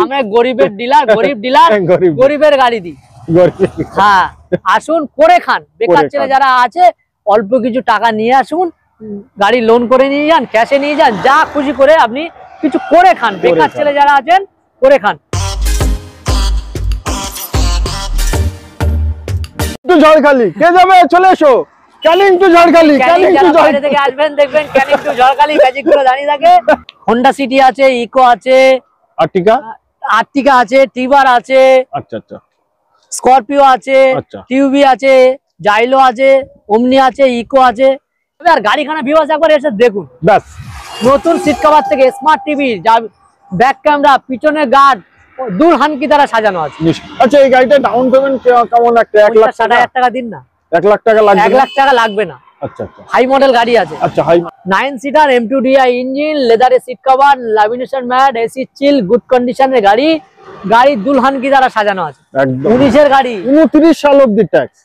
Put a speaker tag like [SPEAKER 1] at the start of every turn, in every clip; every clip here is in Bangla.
[SPEAKER 1] আমি গরিবের ডিলার, গরিব ডিলার, গরিবের গাড়ি দিই। হ্যাঁ, আসুন করে খান। বেকার ছেলে যারা আছে অল্প কিছু টাকা নিয়ে আসুন, গাড়ি লোন করে নিয়ে যান, ক্যাশে নিয়ে যান, যা খুশি করে আপনি কিছু করে খান। বেকার ছেলে যারা আছেন করে খান।
[SPEAKER 2] ঝড়খালি কে যাবে, চলে এসো। ক্যানিং টু ঝড়খালি, ক্যানিং টু ঝড়খালি
[SPEAKER 1] থেকে আসবেন, দেখবেন ক্যানিং টু ঝড়খালি ম্যাজিক গুলো দাঁড়িয়ে থাকে। হোন্ডা সিটি আছে, ইকো আছে, আর্টিকা আছে, টিভার আছে,
[SPEAKER 2] আচ্ছা আচ্ছা,
[SPEAKER 1] স্করপিও আছে, টিউবি আছে, জাইলো আছে, ওমনি আছে, ইকো আছে। আর গাড়িখানা ভিউয়ার্স একবার এসে দেখুন।
[SPEAKER 2] ব্যাস,
[SPEAKER 1] নতুন সিট কভার থেকে স্মার্ট টিভি, ব্যাক ক্যামেরা, পিছনে গার্ড, দুলহানকি দ্বারা সাজানো আছে।
[SPEAKER 2] আচ্ছা, এই গাড়িটা ডাউন পেমেন্ট কেমন? একটা
[SPEAKER 1] 1,60,000 টাকা দিন না।
[SPEAKER 2] 1 লাখ টাকা লাগবে?
[SPEAKER 1] 1 লাখ টাকা লাগবে না।
[SPEAKER 2] আচ্ছা আচ্ছা,
[SPEAKER 1] হাই মডেল গাড়ি আছে।
[SPEAKER 2] আচ্ছা, হাই
[SPEAKER 1] 9 সিটার M2DI ইঞ্জিন, লেদারে seat cover, lamination mat, AC chill, good কন্ডিশনের গাড়ি। গাড়ি দুলহানকি দ্বারা সাজানো আছে। একদম 19 এর গাড়ি, 29
[SPEAKER 2] সাল অবধি ট্যাক্স।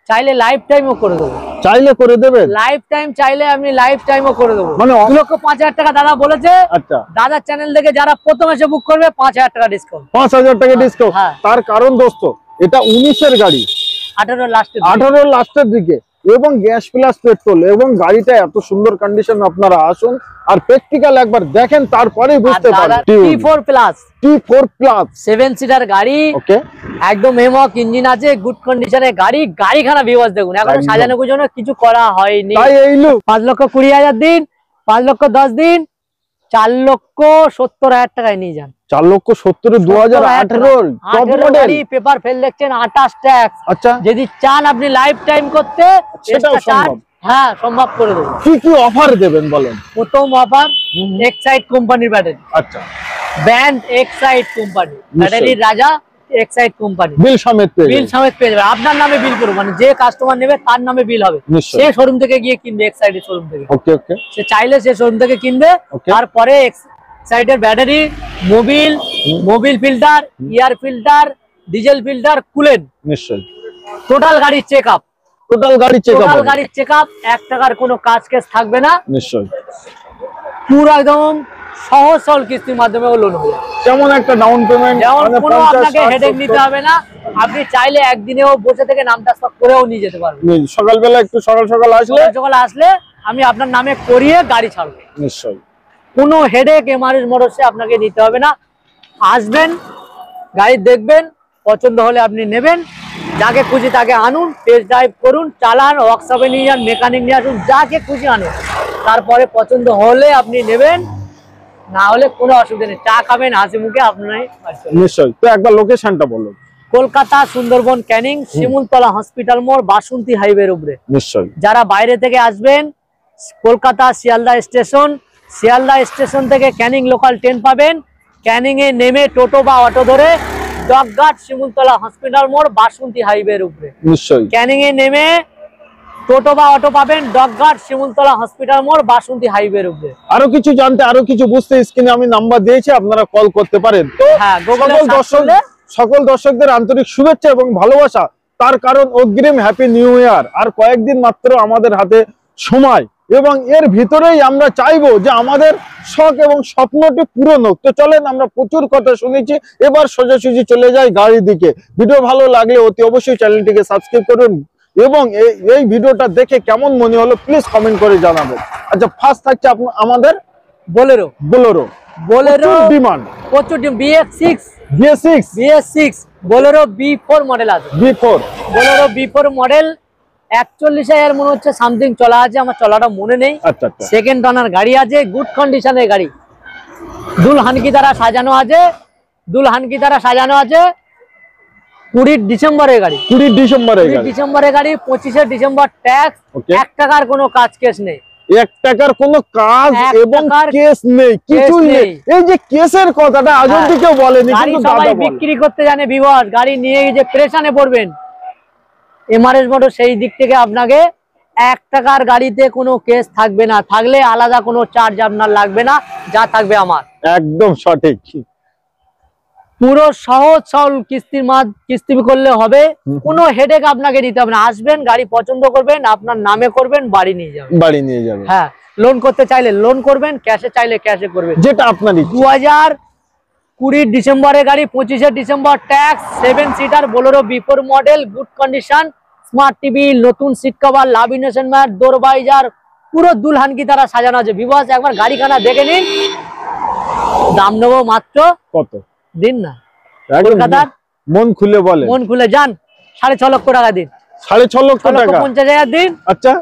[SPEAKER 1] চাইলে লাইফ টাইমও করে দেবো।
[SPEAKER 2] চাইলে করে দেবেন?
[SPEAKER 1] লাইফ টাইম চাইলে আমি লাইফ টাইমও করে দেবো। মানে 2,05,000 টাকা দাদা বলেছে।
[SPEAKER 2] আচ্ছা,
[SPEAKER 1] দাদার চ্যানেল থেকে যারা প্রথম এসে বুক করবে 5,000 টাকা ডিসকাউন্ট।
[SPEAKER 2] 5,000 টাকা ডিসকাউন্ট। তার কারণ দোস্ত, এটা 19 এর গাড়ি, 18 লাস্টের দিকে, এবং গ্যাস প্লাস পেট্রোল, এবং গাড়িটা এত সুন্দর কন্ডিশন। আপনারা আসুন আর প্র্যাকটিক্যাল একবার দেখেন, তারপরে বুঝতে পারবেন।
[SPEAKER 1] T4 প্লাস 7 সিটার গাড়ি, ওকে, একদম এমক ইঞ্জিন আছে, গুড কন্ডিশনের গাড়ি। গাড়িখানা ভিউয়ার্স দেখুন, এখন সাজানো গুছানো কিছু করা হয়নি। 5,20,000 দিন, 5,10,000 দিন, 4,70,000 টাকায় নিয়ে যান।
[SPEAKER 2] 4,70,000 2018
[SPEAKER 1] গাড়ি, পেপার ফেল দেখছেন, 28 ট্যাক্স। আচ্ছা, যদি চান আপনি লাইফ টাইম করতে,
[SPEAKER 2] সেটাও সম্ভব।
[SPEAKER 1] হ্যাঁ, সম্ভব করে দেবো।
[SPEAKER 2] কি কি অফার দেবেন বলেন?
[SPEAKER 1] প্রথম অফার এক্সাইড কোম্পানির ব্যাটারি।
[SPEAKER 2] আচ্ছা,
[SPEAKER 1] ব্র্যান্ড এক্সাইড কোম্পানি, ব্যাটারির রাজা এক্সাইড কোম্পানি।
[SPEAKER 2] বিল সমেত
[SPEAKER 1] পেয়ে যাবে। আপনার নামে বিল করবো, মানে যে কাস্টমার নেবে তার নামে বিল হবে। সে শোরুম থেকে গিয়ে কিনবে, এক্সাইডের শোরুম থেকে। ওকে ওকে, সে চাইলে সে শোরুম থেকে কিনবে। তারপরে এক্সাইডের battery, mobil filter, air filter, diesel filter, coolant, নিশ্চয়ই টোটাল গাড়ির চেকআপ। টোটাল গাড়ির চেকআপ 1 টাকার কোনো কাজ কেস থাকবে না। নিশ্চয়ই পুরো একদম সহজ সরল কিস্তির মাধ্যমে লোন হবে।
[SPEAKER 2] যেমন একটা ডাউন পেমেন্ট,
[SPEAKER 1] কোনো আপনাকে হেডেক নিতে হবে না। আপনি চাইলে একদিনেও বসে থেকে নাম ট্রান্সফার করেও নিয়ে যেতে পারবেন।
[SPEAKER 2] সকালবেলা একটু সকাল আসলে
[SPEAKER 1] আমি আপনার নামে করিয়ে গাড়ি ছাড়বো।
[SPEAKER 2] নিশ্চয়ই
[SPEAKER 1] কোনো হেডেক এমআরএস মোটরসে আপনাকে নিতে হবে না। আসবেন, গাড়ি দেখবেন, পছন্দ হলে আপনি নেবেন, যাকে খুশি তাকে আনুন, টেস্ট ড্রাইভ করুন, চালান, ওয়ার্কশপে নিয়ে যান, মেকানিক নিয়ে আসুন, যাকে খুশি আনুন। তারপরে পছন্দ হলে আপনি নেবেন, না হলে কোনো অসুবিধা নেই, চা খাবেন হাসি মুখে আপনার।
[SPEAKER 2] নিশ্চয়ই। তো একবার লোকেশনটা বলুন।
[SPEAKER 1] কলকাতা সুন্দরবন ক্যানিং, শিমুলতলা হসপিটাল মোড়, বাসন্তী হাইওয়ের উপরে।
[SPEAKER 2] নিশ্চয়ই।
[SPEAKER 1] যারা বাইরে থেকে আসবেন, কলকাতা শিয়ালদা স্টেশন থেকে ক্যানিং লোকাল ট্রেন পাবেন। ক্যানিং এ নেমে টোটো বা অটো ধরে ডকঘাট, শিমুলতলা হসপিটাল মোড়, বাসন্তী হাইওয়ের উপরে। নিশ্চয়ই। ক্যানিং এ নেমে টোটো বা অটো পাবেন, ডকঘাট, শিমুলতলা হসপিটাল মোড়, বাসন্তী হাইওয়ের উপরে।
[SPEAKER 2] আরো কিছু জানতে, আরো কিছু বুঝতে স্ক্রিনে আমি নাম্বার দিয়েছি, আপনারা কল করতে পারেন। তো
[SPEAKER 1] হ্যাঁ,
[SPEAKER 2] সকল দর্শকদের আন্তরিক শুভেচ্ছা এবং ভালোবাসা। তার কারণ অগ্রিম হ্যাপি নিউ ইয়ার। আর কয়েকদিন মাত্র আমাদের হাতে সময়, এবং এর ভিতরেই আমরা চাইবো যে আমাদের শখ এবং স্বপ্নটি পূরণ হোক। তো চলেন, আমরা প্রচুর কথা শুনেছি, এবার সোজাসুজি চলে যাই গাড়ির দিকে। ভিডিও ভালো লাগলে অতি অবশ্যই চ্যানেলটিকে সাবস্ক্রাইব করুন, এবং এই ভিডিওটা দেখে কেমন মনে হলো প্লিজ কমেন্ট করে জানাবেন। আচ্ছা, ফার্স্ট থাকছে আমাদের বোলেরো ডিমান্ড,
[SPEAKER 1] প্রচুর BS6 বোলেরো B4 মডেল আছে। বোলেরো B4 মডেল 41,000 মনে হচ্ছে সামথিং চলা আছে, আমার চলাটা মনে নেই। আচ্ছা, সেকেন্ড ওনার গাড়ি আছে, গুড কন্ডিশনের গাড়ি, দুলহানকি দ্বারা সাজানো আছে। 20 ডিসেম্বরের গাড়ি, 25 ডিসেম্বর ট্যাক্স। 1 টাকার কোনো কাজ কেস নেই,
[SPEAKER 2] 1 টাকার কোনো কাজ এবং কেস নেই, কিছু নেই। এই যে কেসের কথাটা আজ অবধি কেউ বলেনি, কিন্তু
[SPEAKER 1] সবাই বিক্রি করতে জানে ভিউয়ার্স। গাড়ি নিয়ে যে প্রেশানে পড়বেন, এমআরএস মোটর সেই দিক থেকে আপনাকে 1 টাকার গাড়িতে কোনো কেস থাকবে না। থাকলে আলাদা কোনো চার্জ আপনার লাগবে না, যা থাকবে আমার।
[SPEAKER 2] একদম সঠিক।
[SPEAKER 1] পুরো সহজ সরল কিস্তি করলে হবে, কোনো হেডেক আপনাকে নিতে হবে না। আসবেন, গাড়ি পছন্দ করবেন, আপনার নামে করবেন, বাড়ি নিয়ে যাবেন। হ্যাঁ, লোন করতে চাইলে লোন করবেন, ক্যাশে চাইলে ক্যাশে করবেন,
[SPEAKER 2] যেটা আপনার।
[SPEAKER 1] 20 ডিসেম্বরের গাড়ি, 25 December tax, 7 seater Bolero before model, good condition, smart TV, নতুন সিট কভার, লামিনেশন ম্যাট, ডোর বাইজার, পুরো দুলহান কি তারা সাজানো আছে। ভিউয়ার্স একবার গাড়িখানা দেখে নিন। দাম নেবো মাত্র
[SPEAKER 2] কত
[SPEAKER 1] দিন না,
[SPEAKER 2] কলকাতার মন খুলে বলে,
[SPEAKER 1] মন খুলে যান, 6.5 লক্ষ টাকা দিন।
[SPEAKER 2] 6.5 লক্ষ টাকা,
[SPEAKER 1] 50,000 দিন।
[SPEAKER 2] আচ্ছা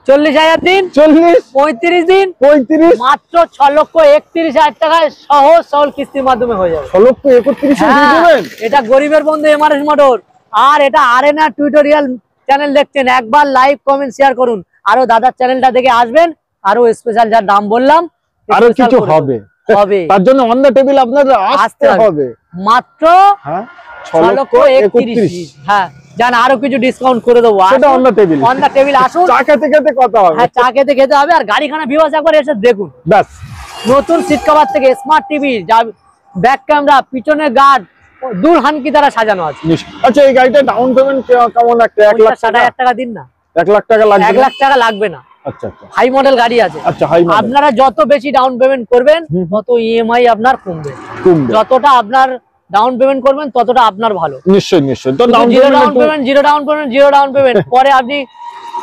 [SPEAKER 1] 40,000 দিন,
[SPEAKER 2] 40,
[SPEAKER 1] 35 দিন,
[SPEAKER 2] 35,
[SPEAKER 1] মাত্র 6,31,000 টাকায় সহজ সরল কিস্তির মাধ্যমে হয়ে যাবে।
[SPEAKER 2] 6,31,000
[SPEAKER 1] এটা গরিবের বন্ধু এমআরএস মোটর। আর এটা আরেনা টিউটোরিয়াল চ্যানেল দেখছেন, একবার লাইক কমেন্ট শেয়ার করুন। আরো দাদার চ্যানেলটা দেখে আসবেন, আরো স্পেশাল যার দাম বললাম
[SPEAKER 2] আরো কিছু হবে
[SPEAKER 1] হবে।
[SPEAKER 2] তার জন্য অন দ্য টেবিল আপনাদের আসতে হবে।
[SPEAKER 1] মাত্র 6,31,000। হ্যাঁ জান, আরো কিছু ডিসকাউন্ট করে দেবো,
[SPEAKER 2] সেটা on the table.
[SPEAKER 1] On the table আসুন,
[SPEAKER 2] চা খেতে খেতে কথা হবে।
[SPEAKER 1] হ্যাঁ চা খেতে খেতে হবে। আর গাড়িখানা ভিউয়ার্স একবার এসে দেখুন,
[SPEAKER 2] ব্যাস।
[SPEAKER 1] নতুন সিট কভার থেকে স্মার্ট টিভি, ব্যাক ক্যামেরা, পিছনে গার্ড, দুলহান কি দ্বারা সাজানো আছে।
[SPEAKER 2] আচ্ছা এই গাড়িটা ডাউন পেমেন্ট কেমন? একটা
[SPEAKER 1] 1,60,000 টাকা দিন না।
[SPEAKER 2] 1 লাখ টাকা লাগবে?
[SPEAKER 1] 1 লাখ টাকা লাগবে না।
[SPEAKER 2] আচ্ছা আচ্ছা,
[SPEAKER 1] হাই মডেল গাড়ি আছে।
[SPEAKER 2] আচ্ছা হাই মডেল।
[SPEAKER 1] আপনারা যত বেশি ডাউন পেমেন্ট করবেন তত ইএমআই আপনার কমবে। যতটা আপনার ডাউন পেমেন্ট করবেন ততটা আপনার ভালো।
[SPEAKER 2] নিশ্চয়ই নিশ্চয়ই। তো down
[SPEAKER 1] payment zero down payment পরে আপনি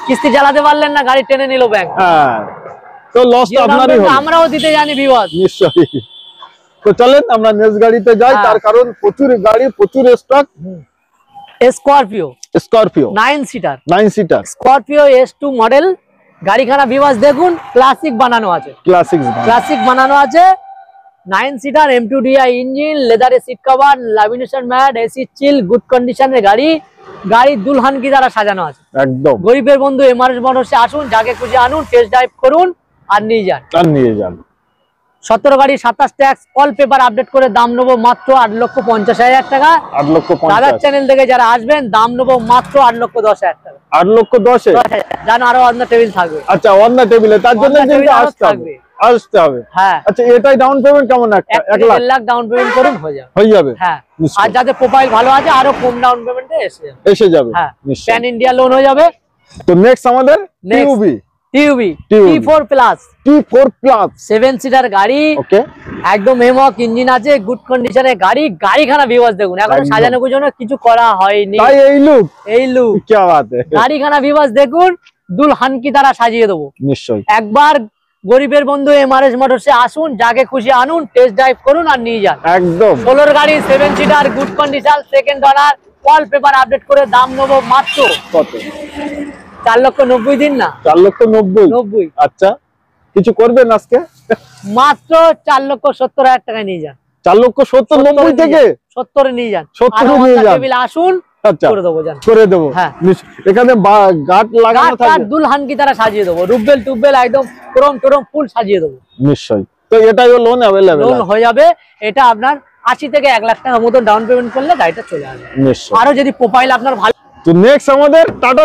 [SPEAKER 1] কিস্তি চালাতে পারলেন না, গাড়ি টেনে নিল ব্যাংক,
[SPEAKER 2] হ্যাঁ তো লস তো আপনারই হবে।
[SPEAKER 1] আমরাও দিতে জানি ভিউয়ার্স।
[SPEAKER 2] নিশ্চয়ই। তো চলেন আমরা নেক্সট গাড়িতে যাই, তার কারণ প্রচুর গাড়ি, প্রচুর stock. Scorpio 9 seater
[SPEAKER 1] Scorpio S2 model গাড়িখানা ভিউয়ার্স দেখুন, ক্লাসিক বানানো আছে, ক্লাসিক বানানো আছে। 9 সিটার M2DI ইঞ্জিন, লেদারে seat cover, lamination mat, AC chill, good কন্ডিশনের গাড়ি। গাড়ি দুলহান কি দ্বারা সাজানো আছে
[SPEAKER 2] একদম।
[SPEAKER 1] গরিবের বন্ধু এমআরএস মোটরসে আসুন, যাকে খুশি আনুন, টেস্ট ড্রাইভ করুন আর নিয়ে যান। 17 গাড়ি 27 ট্যাক্স, অল পেপার আপডেট করে দাম নেবো মাত্র 8,50,000 টাকা।
[SPEAKER 2] 8,50,000।
[SPEAKER 1] দাদার চ্যানেল থেকে যারা আসবেন দাম নেবো মাত্র 8,10,000 টাকা।
[SPEAKER 2] 8,10,000
[SPEAKER 1] জানো আরো অন্য টেবিল থাকবে।
[SPEAKER 2] আচ্ছা অন্য টেবিলে, তার জন্য কিন্তু আসতে হবে।
[SPEAKER 1] হ্যাঁ
[SPEAKER 2] আচ্ছা এটাই ডাউন পেমেন্ট কেমন?
[SPEAKER 1] 1 লাখ ডাউন পেমেন্ট করুন হয়ে যাবে। হ্যাঁ আর যাদের প্রোফাইল ভালো আছে আরো কম ডাউন পেমেন্টে এসে যাবে। হ্যাঁ প্যান ইন্ডিয়া লোন হয়ে যাবে।
[SPEAKER 2] তো নেক্সট আমাদের টিউবি T4 প্লাস
[SPEAKER 1] 7 সিটার গাড়ি। ওকে একদম হেমক ইঞ্জিন আছে, গুড কন্ডিশনের গাড়ি। গাড়িখানা ভিউয়ার্স দেখুন, এখন সাজানোর জন্য কিছু করা হয়নি,
[SPEAKER 2] তাই এই লুক কি বাত है।
[SPEAKER 1] গাড়িখানা ভিউয়ার্স দেখুন, দুলহান কি তারা সাজিয়ে দেবো
[SPEAKER 2] নিশ্চয়ই।
[SPEAKER 1] একবার গরিবের বন্ধু এমআরএস মোটরসে আসুন, যাকে খুশি আনুন, টেস্ট ড্রাইভ করুন আর নিয়ে যান। একদম 16 গাড়ি 7 সিটার, গুড কন্ডিশন, সেকেন্ড ওনার, অল পেপার আপডেট করে দাম নেবো মাত্র কত? 4,90,000 দিন না।
[SPEAKER 2] 4,90,000। আচ্ছা কিছু করবেন আজকে?
[SPEAKER 1] মাত্র 4,70,000 টাকায় নিয়ে যান।
[SPEAKER 2] 4,70,000 থেকে
[SPEAKER 1] 70 নিয়ে যান।
[SPEAKER 2] 70 নিয়ে যান।
[SPEAKER 1] আসুন
[SPEAKER 2] আচ্ছা
[SPEAKER 1] করে দেবো।
[SPEAKER 2] হ্যাঁ এখানে গার্ড লাগানো থাকবে,
[SPEAKER 1] দুলহান কি তারা সাজিয়ে দেবো, রুবেল টুবেল একদম ক্রোম ফুল সাজিয়ে দেবো।
[SPEAKER 2] নিশ্চয়ই। তো এটাই লোন अवेलेबल,
[SPEAKER 1] লোন হয়ে যাবে। এটা আপনার 80 থেকে 1 লাখ টাকা মতো ডাউন পেমেন্ট করলে গাড়িটা চলে আসবে। আরো যদি প্রোফাইল আপনার ভালো।
[SPEAKER 2] তো নেক্সট আমাদের টাটা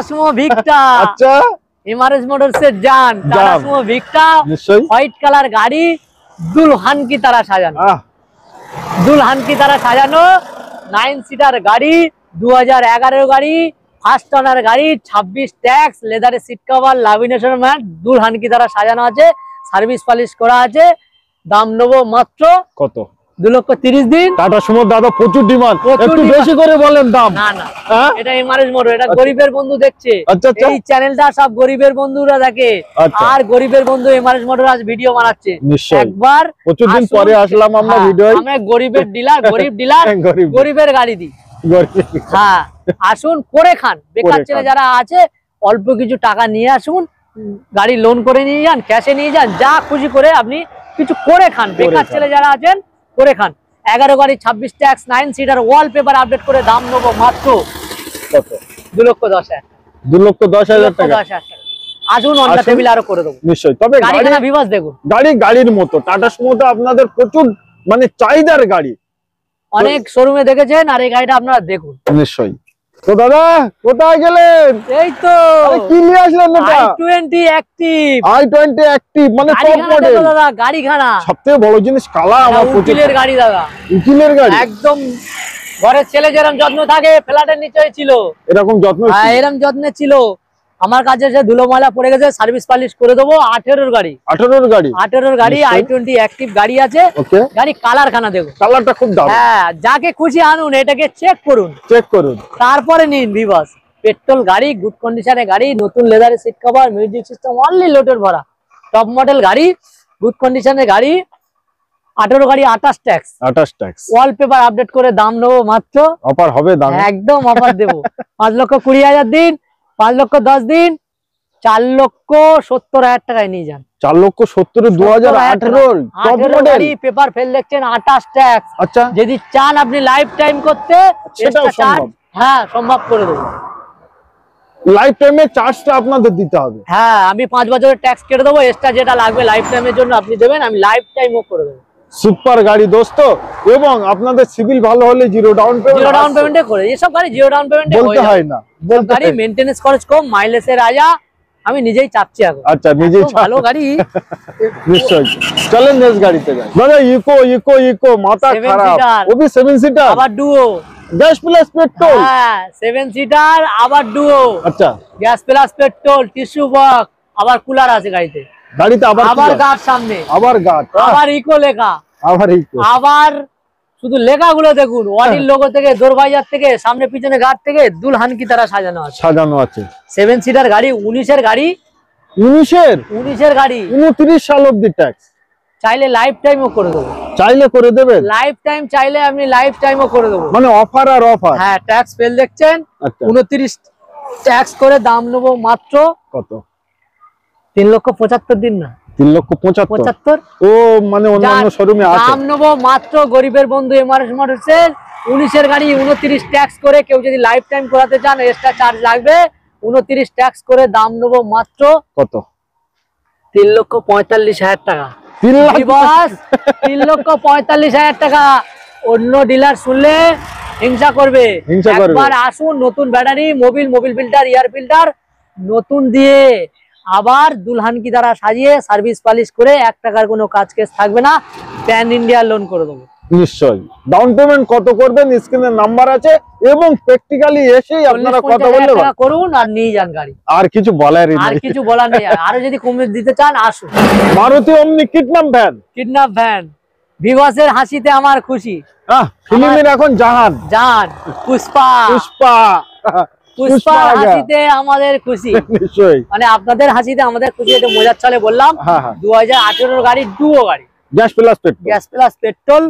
[SPEAKER 2] সুমো
[SPEAKER 1] ভিক্টা।
[SPEAKER 2] আচ্ছা
[SPEAKER 1] এমআরএস মোটরস এর জান tata Sumo Victa, white colour গাড়ি, দুলহান কি তারা সাজানো। 9 সিটার গাড়ি, 2011 গাড়ি, ফার্স্ট ওনার গাড়ি, 26 ট্যাক্স, লেদারে সিট কভার, লামিনেশন ম্যাট, দুলহান কি তারা সাজানো আছে, সার্ভিস পলিশ করা আছে। দাম নেবো মাত্র কত? 2,30,000 দিন। টাটা সুমো দাদা প্রচুর ডিমান্ড, একটু বেশি করে বলেন দাম। না এটা এমআরএস মোটর, এটা গরিবের বন্ধু দেখছে। এই চ্যানেলটা সব গরিবের বন্ধুরা দেখে, আর গরিবের বন্ধু এমআরএস মোটর আজ ভিডিও বানাচ্ছে। একবার
[SPEAKER 2] প্রচুর দিন পরে আসলাম আমরা ভিডিও।
[SPEAKER 1] আমরা গরিবের ডিলার, গরিব ডিলার, গরিবের গাড়ি দিই। হ্যাঁ আসুন করে খান। বেকার ছেলে যারা আছে অল্প কিছু টাকা নিয়ে আসুন, গাড়ি লোন করে নিয়ে যান, ক্যাশে নিয়ে যান, যা খুশি করে আপনি কিছু করে খান। বেকার ছেলে যারা আছেন করে খান। 11 গাড়ি, 26 ট্যাক্স, 9 সিটার, ওয়াল পেপার আপডেট করে দাম নেবো মাত্র কত? 2,10,000।
[SPEAKER 2] 2,10,000 টাকা।
[SPEAKER 1] আসুন অন দ্য টেবিল আরো করে দেবো। নিশ্চয়ই। তবে গাড়িখানা ভিউয়ার্স দেখুন,
[SPEAKER 2] গাড়ির মতো টাটা সুমোটা আপনাদের প্রচুর মানে চাহিদার গাড়ি,
[SPEAKER 1] অনেক শোরুমে দেখেছেন, আর এই গাড়িটা আপনারা দেখুন।
[SPEAKER 2] নিশ্চয়ই। তো দাদা কোথায় গেলেন?
[SPEAKER 1] এই তো
[SPEAKER 2] কি নিয়ে আসলেন?
[SPEAKER 1] i20 active.
[SPEAKER 2] i20 অ্যাক্টিভ মানে টপ মডেল
[SPEAKER 1] দাদা। গাড়িখানা
[SPEAKER 2] সবথেকে বড় জিনিস কালার, আমার
[SPEAKER 1] উকিলের গাড়ি দাদা,
[SPEAKER 2] উকিলের গাড়ি।
[SPEAKER 1] একদম ঘরের ছেলে যেরকম যত্ন থাকে, ফ্ল্যাটের নিচেই ছিল
[SPEAKER 2] এরকম যত্ন।
[SPEAKER 1] এরকম যত্নে ছিল। আমার কাছে যে ধুলো ময়লা পড়ে গেছে সার্ভিস পালিশ করে দেবো। 18 গাড়ি 18 গাড়ি i20 অ্যাক্টিভ গাড়ি আছে। গাড়ি কালার খানা দেখো,
[SPEAKER 2] কালারটা খুব দারুণ।
[SPEAKER 1] হ্যাঁ, যাকে খুশি আনুন, এটাকে চেক করুন তারপরে নিন। ভিভাস পেট্রোল গাড়ি, গুড কন্ডিশনে গাড়ি, নতুন লেদারের seat cover, music system, only লোডের ভরা, টপ মডেল গাড়ি, গুড কন্ডিশনের গাড়ি। 18 গাড়ি 28 ট্যাক্স। ওয়ালপেপার আপডেট করে দাম নেবো মাত্র,
[SPEAKER 2] অফার হবে দাম,
[SPEAKER 1] একদম অফার দেবো। 5,20,000 দিন, 5,10,000 দিন, 4,70,000 টাকায় নিয়ে যান।
[SPEAKER 2] 4,70,000 2018
[SPEAKER 1] গাড়ি, পেপার ফেল দেখছেন, 28 ট্যাক্স।
[SPEAKER 2] আচ্ছা,
[SPEAKER 1] যদি চান আপনি লাইফ টাইম করতে,
[SPEAKER 2] সেটাও সম্ভব।
[SPEAKER 1] হ্যাঁ, সম্ভব করে দেবো।
[SPEAKER 2] লাইফ টাইমে চার্জটা আপনাদের দিতে হবে।
[SPEAKER 1] হ্যাঁ, আমি 5 বছরের ট্যাক্স কেটে দেবো, এক্সট্রা যেটা লাগবে লাইফ টাইমের জন্য আপনি দেবেন, আমি লাইফ টাইমও করে দেবো।
[SPEAKER 2] সুপার গাড়ি দোস্ত, এবং আপনাদের সিভিল ভালো হলে জিরো ডাউন
[SPEAKER 1] পেমেন্টে করে, এসব গাড়ি জিরো ডাউন পেমেন্টে
[SPEAKER 2] বলতে হয় না,
[SPEAKER 1] গাড়ি মেইনটেনেন্স খরচ কম, মাইলেজের রাজা, আমি নিজেই চাচ্ছি এখন।
[SPEAKER 2] আচ্ছা, নিজেই
[SPEAKER 1] ভালো গাড়ি।
[SPEAKER 2] নিশ্চয়ই, চলেন নেক্সট গাড়িতে যাই। দাদা ইকো মাথা খারাপ, ওবি 7 সিটার,
[SPEAKER 1] আবার ডুও,
[SPEAKER 2] গ্যাস প্লাস পেট্রোল।
[SPEAKER 1] হ্যাঁ, 7 সিটার আবার ডুও।
[SPEAKER 2] আচ্ছা,
[SPEAKER 1] gas plus petrol, tissue box, আবার কুলার আছে গাড়িতে। আবার গার্ড সামনে, আবার ইকো লেখা, আবার শুধু লেখাগুলো দেখুন, ওয়াডির লোগো থেকে, দোরবাজার থেকে, সামনে পিছনে গার্ড থেকে, দুলহান কি তারা সাজানো আছে। 7 সিটার গাড়ি, 19-এর গাড়ি, 19-এর গাড়ি,
[SPEAKER 2] 29 সাল অবধি ট্যাক্স।
[SPEAKER 1] চাইলে লাইফ টাইমও করে দেবো।
[SPEAKER 2] চাইলে করে দেবেন,
[SPEAKER 1] লাইফ টাইম চাইলে আপনি লাইফ টাইমও করে দেবো,
[SPEAKER 2] মানে অফার আর অফার।
[SPEAKER 1] হ্যাঁ, ট্যাক্স ফেল দেখছেন, 29 ট্যাক্স করে দাম নেবো মাত্র কত? 3,75,000 দিন না,
[SPEAKER 2] 3,75,000। ও মানে অন্যান্য শোরুমে আছে,
[SPEAKER 1] দাম নেবো মাত্র গরিবের বন্ধু এমআরএস মোটরসের 19-এর গাড়ি, 29 ট্যাক্স করে। কেউ যদি লাইফ টাইম করাতে চান এক্সট্রা চার্জ লাগবে, 29 ট্যাক্স করে দাম নেবো মাত্র কত? 3,45,000 টাকা। 3,45,000 টাকা। অন্য ডিলার শুনলে হিংসা করবে। একবার আসুন, নতুন battery, mobil filter, air filter নতুন দিয়ে, আবার দুলহান কি দ্বারা সাজিয়ে সার্ভিস পালিশ করে 1 টাকার কোনো কাজ কেস থাকবে না, প্যান ইন্ডিয়া লোন করে দেবো।
[SPEAKER 2] নিশ্চয়ই। ডাউন পেমেন্ট কত করবেন স্ক্রিনে নাম্বার আছে, এবং প্র্যাকটিক্যালি এসেই আপনারা কথা বললে
[SPEAKER 1] করুন আর নিয়ে যান গাড়ি।
[SPEAKER 2] আর কিছু বলার
[SPEAKER 1] নেই। আরো যদি কমে দিতে চান আসুন।
[SPEAKER 2] মারুতি ওমনি কিডন্যাপ
[SPEAKER 1] ভ্যান, ভিভাসের হাসিতে আমার খুশি।
[SPEAKER 2] ফিল্মের এখন জাহান,
[SPEAKER 1] পুষ্পা হাসিতে আমাদের খুশি।
[SPEAKER 2] নিশ্চয়ই,
[SPEAKER 1] মানে আপনাদের হাসিতে আমাদের খুশি, এটা মজার ছলে বললাম। 2018 গাড়ি, ডুও গাড়ি,
[SPEAKER 2] gas plus petrol,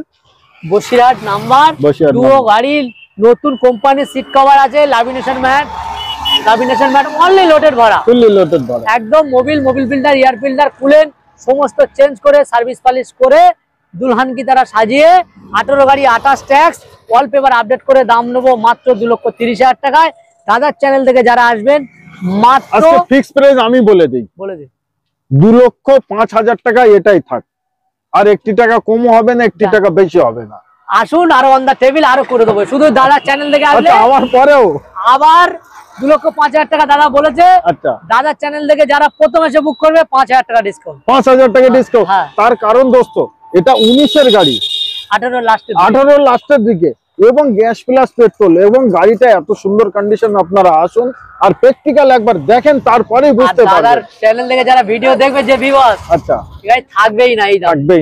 [SPEAKER 1] Basirhat number, duo গাড়ি, নতুন কোম্পানির সিট কভার আছে, লামিনেশন ম্যাট, অনলি লোডেড ভরা, একদম মোবিল ফিল্টার, এয়ার ফিল্টার খুলেন, সমস্ত চেঞ্জ করে সার্ভিস পালিশ করে দুলহান কি তারা সাজিয়ে 18 গাড়ি 28 ট্যাক্স, ওয়ালপেপার আপডেট করে দাম নেবো মাত্র 2,30,000 টাকায়। দাদার চ্যানেল থেকে যারা আসবেন মাত্র
[SPEAKER 2] ফিক্সড প্রাইস আমি বলে দিই 2,05,000 টাকা, এটাই থাক, আর 1 টাকা কমও হবে না, 1 টাকা বেশি হবে না।
[SPEAKER 1] আসুন, আরো অন দা টেবিল আরো করে দেবো, শুধু দাদার চ্যানেল থেকে আসলে
[SPEAKER 2] আমার পরেও
[SPEAKER 1] আবার 2,05,000 টাকা দাদা বলেছে।
[SPEAKER 2] আচ্ছা,
[SPEAKER 1] দাদার চ্যানেল থেকে যারা প্রথম এসে বুক করবে 5,000 টাকা ডিসকাউন্ট।
[SPEAKER 2] 5,000 টাকা ডিসকাউন্ট। তার কারণ দোস্ত, এটা 19-এর গাড়ি, 18 লাস্টের দিকে, এবং গ্যাস প্লাস পেট্রোল, এবং গাড়িটা এত সুন্দর কন্ডিশন। আপনারা আসুন আর প্র্যাকটিক্যাল একবার দেখেন, তারপরেই বুঝতে পারবেন।
[SPEAKER 1] দাদার চ্যানেল থেকে যারা ভিডিও দেখবে যে ভিউয়ার্স,
[SPEAKER 2] আচ্ছা,
[SPEAKER 1] গাড়ি থাকবেই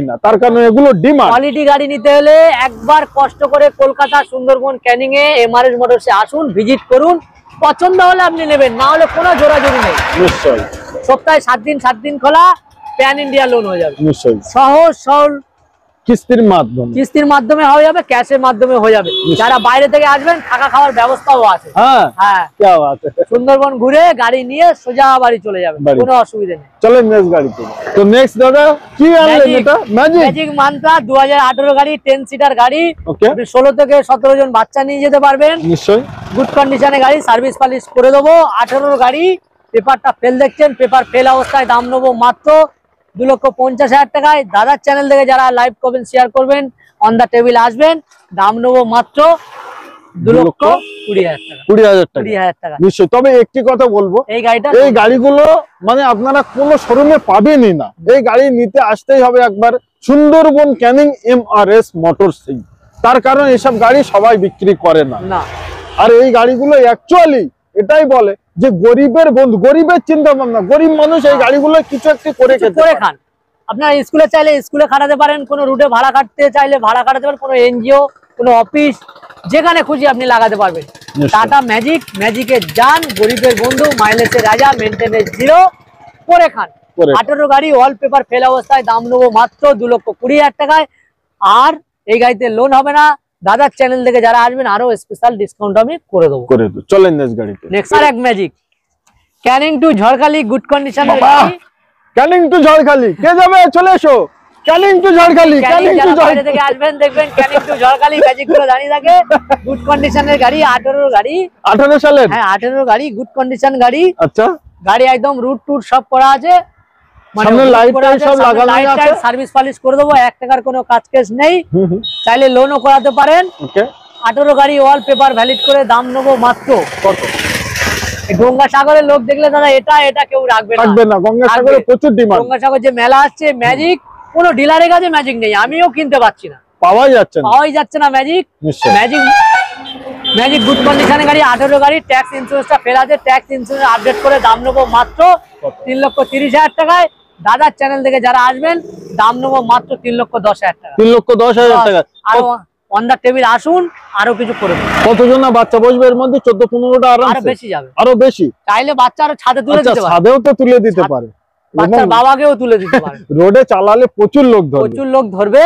[SPEAKER 1] না,
[SPEAKER 2] তার কারণে এগুলো ডিমান্ড।
[SPEAKER 1] কোয়ালিটি গাড়ি নিতে হলে একবার কষ্ট করে কলকাতা সুন্দরবন ক্যানিং এ এমআরএস মোটরসে আসুন, ভিজিট করুন, পছন্দ হলে আপনি নেবেন, না হলে কোনো জোরাজুরি নেই।
[SPEAKER 2] নিশ্চয়ই,
[SPEAKER 1] সপ্তাহে 7 দিন খোলা, প্যান ইন্ডিয়া লোন হয়ে যাবে।
[SPEAKER 2] নিশ্চয়ই,
[SPEAKER 1] সহজ সরল
[SPEAKER 2] কিস্তির
[SPEAKER 1] মাধ্যমে হয়ে যাবে, ক্যাশের মাধ্যমে হয়ে যাবে। যারা বাইরে থেকে আসবেন থাকা খাওয়ার ব্যবস্থাও আছে। হ্যাঁ, সুন্দরবন ঘুরে গাড়ি নিয়ে সোজা বাড়ি চলে যাবে, কোনো অসুবিধা নেই।
[SPEAKER 2] চলেন নেক্সট গাড়িতে। তো নেক্সট দাদা কি আনলেন? এটা
[SPEAKER 1] ম্যাজিক মান্ত্রা 2018 গাড়ি, 10 সিটার গাড়ি, আপনি 16 থেকে 17 জন বাচ্চা নিয়ে যেতে পারবেন।
[SPEAKER 2] নিশ্চয়ই,
[SPEAKER 1] গুড কন্ডিশনে গাড়ি, সার্ভিস পালিশ করে দেবো। 18 গাড়ি, পেপারটা ফেল দেখছেন, পেপার ফেল অবস্থায় দাম নেবো মাত্র 2,50,000 টাকায়। দাদার চ্যানেল থেকে যারা লাইভ করবেন, শেয়ার করবেন, অন দা টেবিল আসবেন, দাম নেবো মাত্র 2,20,000 টাকা।
[SPEAKER 2] নিশ্চয়ই। তবে একটি কথা বলবো, এই গাড়িগুলো মানে আপনারা কোনো শোরুমে পাবেনই না, এই গাড়ি নিতে আসতেই হবে একবার সুন্দরবন ক্যানিং এমআরএস মোটরস। তার কারণ এসব গাড়ি সবাই বিক্রি করে না, আর এই গাড়িগুলো অ্যাকচুয়ালি এটাই বলে যে গরিবের বন্ধু, গরিবের চিন্তা ভাবনা, গরিব মানুষ এই গাড়িগুলো কিছু একটা করে
[SPEAKER 1] খান। আপনার স্কুলে চাইলে স্কুলে খাটাতে পারেন, কোনো রুটে ভাড়া কাটতে চাইলে ভাড়া কাটাতে পারেন, কোনো এনজিও, কোনো অফিস, যেখানে খুশি আপনি লাগাতে পারবেন। টাটা ম্যাজিক, ম্যাজিকে যান, গরিবের বন্ধু, মাইলেজের রাজা, মেনটেনেন্স জিরো, করে খান। 18 গাড়ি অল পেপার ফেল অবস্থায়, দাম নেবো মাত্র 2,20,000 টাকায়। আর এই গাড়িতে লোন হবে না। দাদার চ্যানেল থেকে যারা আসবেন আরো স্পেশাল ডিসকাউন্ট আমি করে দেবো।
[SPEAKER 2] চলেন নেক্সট গাড়িতে।
[SPEAKER 1] নেক্সট আর এক magic, Canning to Jharkhali, good কন্ডিশনের গাড়ি।
[SPEAKER 2] ক্যানিং টু ঝড়খালি কে যাবে? চলে এসো। ক্যানিং টু ঝড়খালি, ক্যানিং টু ঝড়খালি
[SPEAKER 1] থেকে আসবেন, দেখবেন ক্যানিং টু ঝড়খালি ম্যাজিক গুলো দাঁড়িয়ে থাকে। গুড কন্ডিশনের গাড়ি, 18 গাড়ি,
[SPEAKER 2] 18 সালের।
[SPEAKER 1] হ্যাঁ 18 গাড়ি, গুড কন্ডিশন গাড়ি।
[SPEAKER 2] আচ্ছা,
[SPEAKER 1] গাড়ি একদম রুট টুট সব করা আছে,
[SPEAKER 2] সামনে লাইট সব লাগানো আছে,
[SPEAKER 1] সার্ভিস পলিশ করে দেবো, 1 টাকার কোনো কাজ কেস নেই। চাইলে লোনও করাতে পারেন। ওকে, 18 গাড়ি অল পেপার ভ্যালিড করে, দাম নেবো মাত্র কত? গঙ্গাসাগরের লোক দেখলে দাদা এটা কেউ রাখবে না।
[SPEAKER 2] গঙ্গাসাগরে প্রচুর ডিমান্ড।
[SPEAKER 1] গঙ্গাসাগর যে মেলা আসছে, ম্যাজিক কোনো ডিলারের কাছে ম্যাজিক নেই, আমিও কিনতে পারছি না,
[SPEAKER 2] পাওয়াই যাচ্ছে না
[SPEAKER 1] ম্যাজিক। ম্যাজিক গুড কন্ডিশনের গাড়ি, 18 গাড়ি, ট্যাক্স ইন্স্যুরেন্সটা ফেল আছে, ট্যাক্স ইন্স্যুরেন্স আপডেট করে দাম নেবো মাত্র 3,30,000 টাকায়। দাদার চ্যানেল থেকে যারা আসবেন দাম নেবো মাত্র 3,10,000 টাকা।
[SPEAKER 2] 3,10,000 টাকা।
[SPEAKER 1] আরো অন দা টেবিল আসুন, আরো কিছু করে দেবো।
[SPEAKER 2] কতজন বাচ্চা বসবে এর মধ্যে? 14-15টা আরামসে।
[SPEAKER 1] আরো বেশি যাবে,
[SPEAKER 2] আরো বেশি।
[SPEAKER 1] চাইলে বাচ্চা আরো ছাদে তুলে দিতে পারে,
[SPEAKER 2] ছাদেও তো তুলে দিতে পারে,
[SPEAKER 1] বাচ্চার বাবাকেও তুলে দিতে পারে।
[SPEAKER 2] রোডে চালালে প্রচুর লোক ধরবে।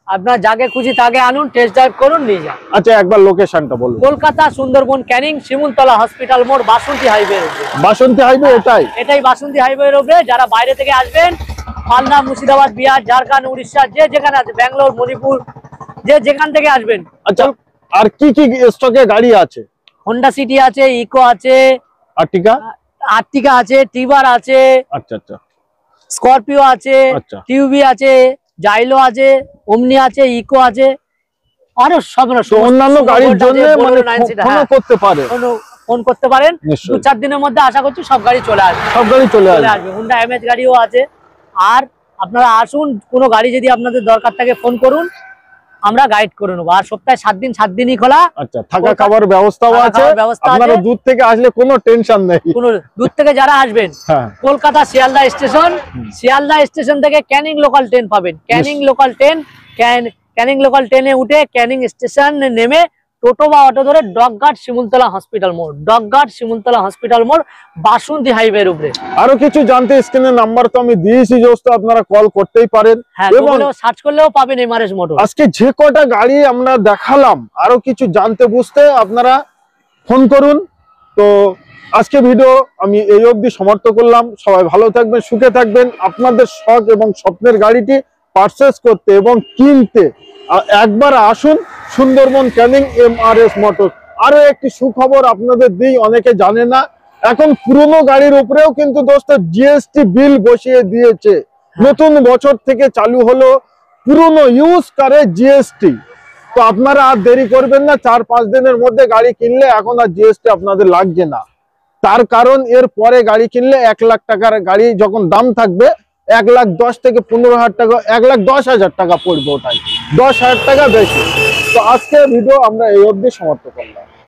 [SPEAKER 1] আপনার যাকে খুশি তাকে আনুন, টেস্ট ড্রাইভ করুন, নিয়ে যান।
[SPEAKER 2] আচ্ছা, একবার লোকেশনটা বলুন।
[SPEAKER 1] কলকাতা সুন্দরবন ক্যানিং, শিমুলতলা হসপিটাল মোড়, বাসন্তী হাইওয়ে।
[SPEAKER 2] বাসন্তী হাইওয়ে এটাই
[SPEAKER 1] বাসন্তী হাইওয়ের উপরে। যারা বাইরে থেকে আসবেন, মালদা, মুর্শিদাবাদ, বিহার, ঝাড়খণ্ড, উড়িষ্যা, যে যেখানে আছে, ব্যাঙ্গালোর, মণিপুর, যে যেখান থেকে আসবেন।
[SPEAKER 2] আচ্ছা, আর কি কি স্টকে গাড়ি আছে?
[SPEAKER 1] হোন্ডা সিটি আছে, ইকো আছে, আর্টিকা আছে, টিভার আছে, আচ্ছা আচ্ছা, স্করপিও আছে, টিউবি আছে, জাইলো আছে, ওমনি আছে, ইকো আছে, আরো সব
[SPEAKER 2] অন্যান্য গাড়ির জন্য মানে ফোন করতে পারেন।
[SPEAKER 1] 2-4 দিনের মধ্যে আশা করছি সব গাড়ি চলে আসবে। হোন্ডা এমএচ গাড়িও আছে। আর আপনারা আসুন, কোনো গাড়ি যদি আপনাদের দরকার থাকে ফোন করুন, আমরা গাইড করে নেবো। আর সপ্তাহে 7 দিনই খোলা।
[SPEAKER 2] আচ্ছা, থাকা খাবার ব্যবস্থাও আছে। আপনারা দূর থেকে আসলে কোনো টেনশন নেই।
[SPEAKER 1] দূর থেকে যারা আসবেন, কলকাতা শিয়ালদা স্টেশন থেকে ক্যানিং লোকাল ট্রেন পাবেন। ক্যানিং লোকাল ট্রেনে উঠে ক্যানিং স্টেশন নেমে টোটো বা অটো ধরে ডকঘাট শিমুলতলা হসপিটাল মোড়, বাসন্তী হাইওয়ের উপরে।
[SPEAKER 2] আরো কিছু জানতে স্ক্রিনে নাম্বার তো আমি দিয়েছি, দোস্ত, আপনারা কল করতেই পারেন
[SPEAKER 1] এবং সার্চ করলেও পাবেন এমআরএস মোটর।
[SPEAKER 2] আজকে যে কটা গাড়ি আমরা দেখালাম, আরো কিছু জানতে বুঝতে আপনারা ফোন করুন। তো আজকে ভিডিও আমি এই অবধি সমাপ্ত করলাম। সবাই ভালো থাকবেন, সুখে থাকবেন। আপনাদের শখ এবং স্বপ্নের গাড়িটি পারচেজ করতে এবং কিনতে একবার আসুন সুন্দরবন ক্যানিং এমআরএস মোটর। আরো একটি সুখবর আপনাদের দিই, অনেকে জানে না, এখন পুরনো গাড়ির উপরেও কিন্তু দোস্ত জিএসটি বিল বসিয়ে দিয়েছে। নতুন বছর থেকে চালু হলো পুরনো ইউজ কারে জিএসটি। তো আপনারা আর দেরি করবেন না, 4-5 দিনের মধ্যে গাড়ি কিনলে এখন আর জিএসটি আপনাদের লাগছে না। তার কারণ এর পরে গাড়ি কিনলে 1 লাখ টাকার গাড়ি যখন দাম থাকবে, 1,10,000 থেকে 15,000 টাকা, 1,10,000 টাকা পড়বে, ওটাই 10,000 টাকা বেশি। তো আজকে ভিডিও আমরা এই অবধি সমাপ্ত করলাম।